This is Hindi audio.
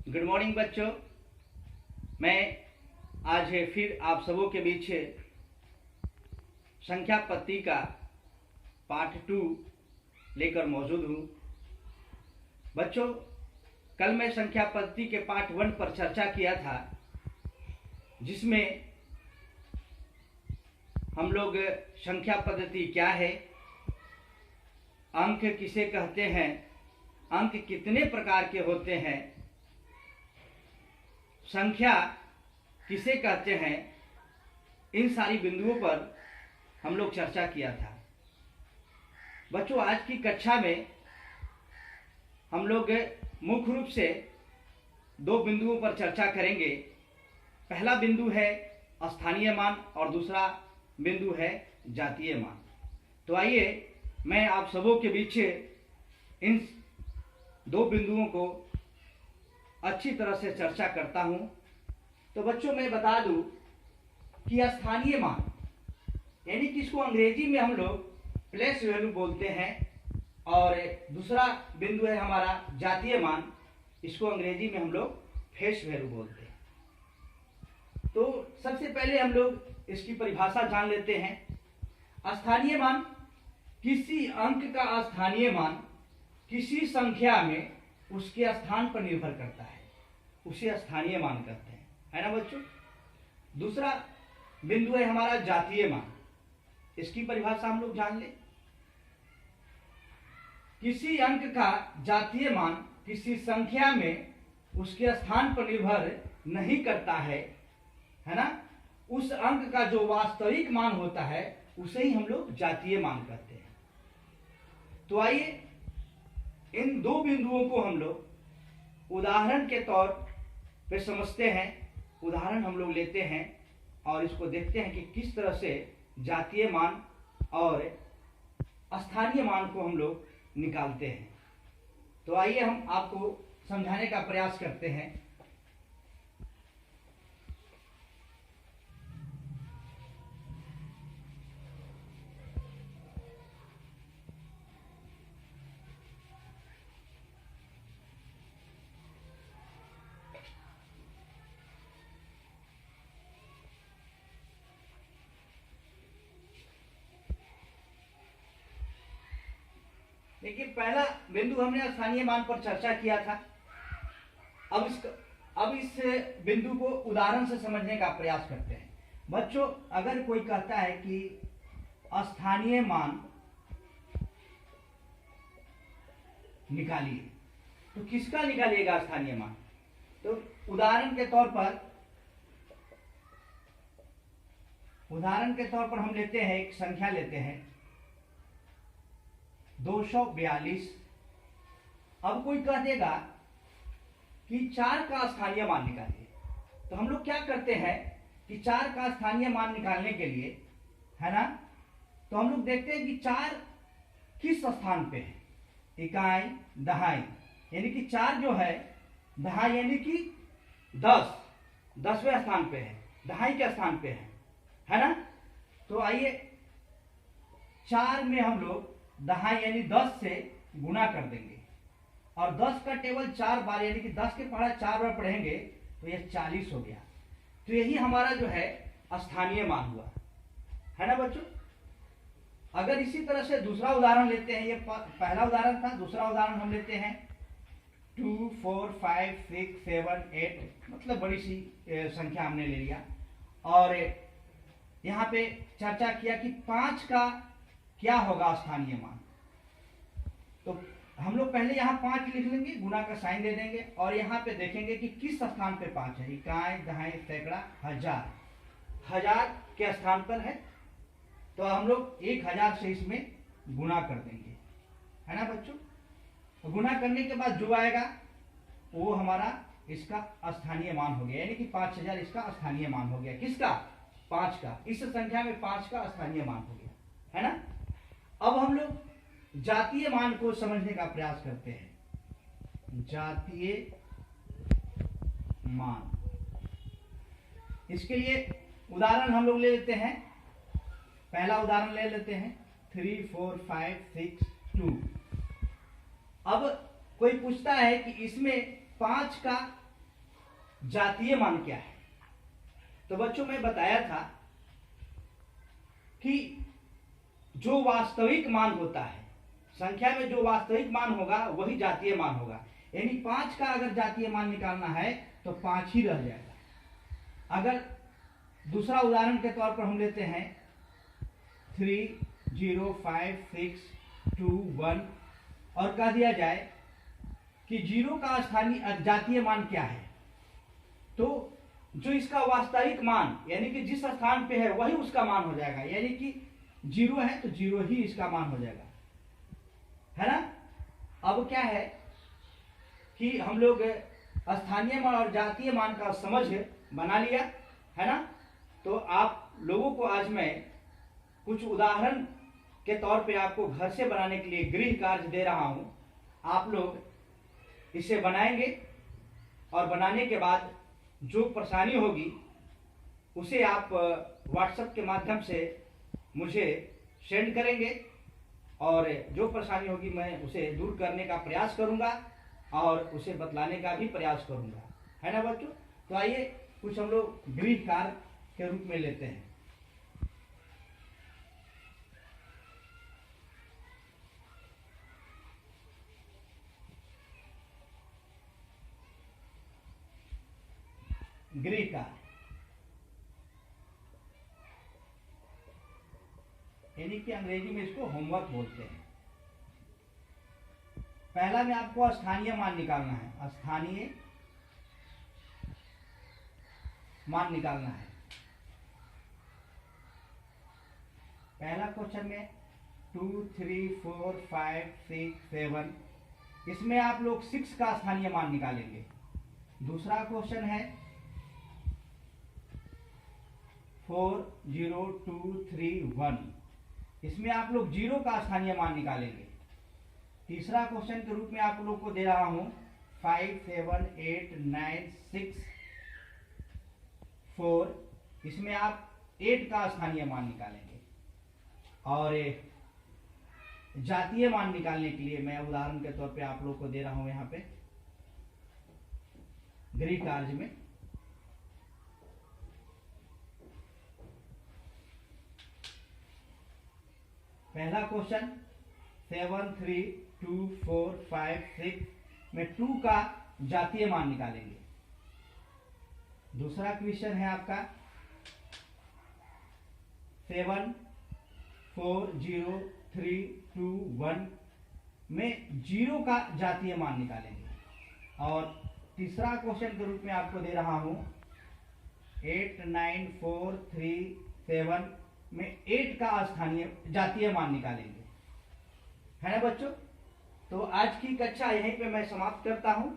गुड मॉर्निंग बच्चों। मैं आज फिर आप सबों के बीच संख्या पद्धति का पार्ट 2 लेकर मौजूद हूँ। बच्चों, कल मैं संख्या पद्धति के पार्ट 1 पर चर्चा किया था, जिसमें हम लोग संख्या पद्धति क्या है, अंक किसे कहते हैं, अंक कितने प्रकार के होते हैं, संख्या किसे कहते हैं, इन सारी बिंदुओं पर हम लोग चर्चा किया था। बच्चों, आज की कक्षा में हम लोग मुख्य रूप से 2 बिंदुओं पर चर्चा करेंगे। पहला बिंदु है स्थानीय मान और दूसरा बिंदु है जातीय मान। तो आइए मैं आप सबों के बीच इन 2 बिंदुओं को अच्छी तरह से चर्चा करता हूं। तो बच्चों, मैं बता दूं कि स्थानीय मान यानी कि इसको अंग्रेजी में हम लोग प्लेस वैल्यू बोलते हैं, और दूसरा बिंदु है हमारा जातीय मान, इसको अंग्रेजी में हम लोग फेस वैल्यू बोलते हैं। तो सबसे पहले हम लोग इसकी परिभाषा जान लेते हैं। स्थानीय मान किसी अंक का स्थानीय मान किसी संख्या में उसके स्थान पर निर्भर करता है, उसे स्थानीय मान कहते हैं, है ना बच्चों। दूसरा बिंदु है हमारा जातीय मान। इसकी परिभाषा हम लोग जान लें। किसी अंक का जातीय मान किसी संख्या में उसके स्थान पर निर्भर नहीं करता है ना। उस अंक का जो वास्तविक मान होता है उसे ही हम लोग जातीय मान कहते हैं। तो आइए इन 2 बिंदुओं को हम लोग उदाहरण के तौर पे समझते हैं। उदाहरण हम लोग लेते हैं और इसको देखते हैं कि किस तरह से जातीय मान और स्थानीय मान को हम लोग निकालते हैं। तो आइए हम आपको समझाने का प्रयास करते हैं। देखिए, पहला बिंदु हमने स्थानीय मान पर चर्चा किया था। अब इस बिंदु को उदाहरण से समझने का प्रयास करते हैं। बच्चों, अगर कोई कहता है कि स्थानीय मान निकालिए, तो किसका निकालिएगा स्थानीय मान? तो उदाहरण के तौर पर हम लेते हैं, एक संख्या लेते हैं 242। अब कोई कह देगा कि 4 का स्थानीय मान निकालिए। तो हम लोग क्या करते हैं कि 4 का स्थानीय मान निकालने के लिए, है ना, तो हम लोग देखते हैं कि 4 किस स्थान पे है। इकाई, दहाई, यानी कि 4 जो है, दहाई यानी कि 10वें स्थान पे है, दहाई के स्थान पे है ना। तो आइए 4 में हम लोग दहाई यानी 10 से गुना कर देंगे, और 10 का टेबल 4 बार यानी कि 10 के पढ़ा 4 बार पढ़ेंगे तो यह 40 हो गया। तो यही हमारा जो है स्थानीय मान हुआ, है ना बच्चों। अगर इसी तरह से दूसरा उदाहरण लेते हैं, ये पहला उदाहरण था, दूसरा उदाहरण हम लेते हैं 2, 4, 5, 6, 7, 8, मतलब बड़ी सी संख्या हमने ले लिया, और यहाँ पे चर्चा किया कि 5 का क्या होगा स्थानीय मान। तो हम लोग पहले यहाँ 5 लिख लेंगे, गुना का साइन दे देंगे, और यहाँ पे देखेंगे कि किस स्थान पे 5 है। इकाई, दहाई, सैकड़ा, हजार के स्थान पर है, तो हम लोग 1000 से इसमें गुना कर देंगे, है ना बच्चों। तो गुना करने के बाद जो आएगा वो हमारा इसका स्थानीय मान हो गया, यानी कि 5000 इसका स्थानीय मान हो गया। किसका? 5 का। इस संख्या में 5 का स्थानीय मान हो गया, है ना। अब हम लोग जातीय मान को समझने का प्रयास करते हैं। जातीय मान, इसके लिए उदाहरण हम लोग ले लेते हैं। पहला उदाहरण ले लेते हैं 3, 4, 5, 6, 2। अब कोई पूछता है कि इसमें 5 का जातीय मान क्या है। तो बच्चों मैं बताया था कि जो वास्तविक मान होता है, संख्या में जो वास्तविक मान होगा वही जातीय मान होगा। यानी 5 का अगर जातीय मान निकालना है तो 5 ही रह जाएगा। अगर दूसरा उदाहरण के तौर पर हम लेते हैं 3 0 5 6 2 1 और कह दिया जाए कि 0 का स्थानीय जातीय मान क्या है, तो जो इसका वास्तविक मान यानी कि जिस स्थान पे है वही उसका मान हो जाएगा। यानी कि 0 है तो 0 ही इसका मान हो जाएगा, है ना। अब क्या है कि हम लोग स्थानीय मान और जातीय मान का समझ बना लिया, है ना। तो आप लोगों को आज मैं कुछ उदाहरण के तौर पे आपको घर से बनाने के लिए गृह कार्य दे रहा हूं। आप लोग इसे बनाएंगे और बनाने के बाद जो परेशानी होगी उसे आप व्हाट्सएप के माध्यम से मुझे सेंड करेंगे और जो परेशानी होगी मैं उसे दूर करने का प्रयास करूंगा और उसे बतलाने का भी प्रयास करूंगा, है ना बच्चों। तो आइए कुछ हम लोग गृह कार्य के रूप में लेते हैं। गृह कार्य यानी कि अंग्रेजी में इसको होमवर्क बोलते हैं। पहला में आपको स्थानीय मान निकालना है, स्थानीय मान निकालना है। पहला क्वेश्चन में 2 3 4 5 6 7, इसमें आप लोग 6 का स्थानीय मान निकालेंगे। दूसरा क्वेश्चन है 4 0 2 3 1, इसमें आप लोग 0 का स्थानीय मान निकालेंगे। तीसरा क्वेश्चन के रूप में आप लोग को दे रहा हूं 5 7 8 9 6 4, इसमें आप 8 का स्थानीय मान निकालेंगे। और जातीय मान निकालने के लिए मैं उदाहरण के तौर पे आप लोग को दे रहा हूं यहां पे गृह कार्य में। पहला क्वेश्चन 7 3 2 4 5 6 में 2 का जातीय मान निकालेंगे। दूसरा क्वेश्चन है आपका 7 4 0 3 2 1 में 0 का जातीय मान निकालेंगे। और तीसरा क्वेश्चन के रूप में आपको दे रहा हूं 8 9 4 3 7 में 8 का स्थानीय जातीय मान निकालेंगे, है ना बच्चों। तो आज की कक्षा यहीं पे मैं समाप्त करता हूं।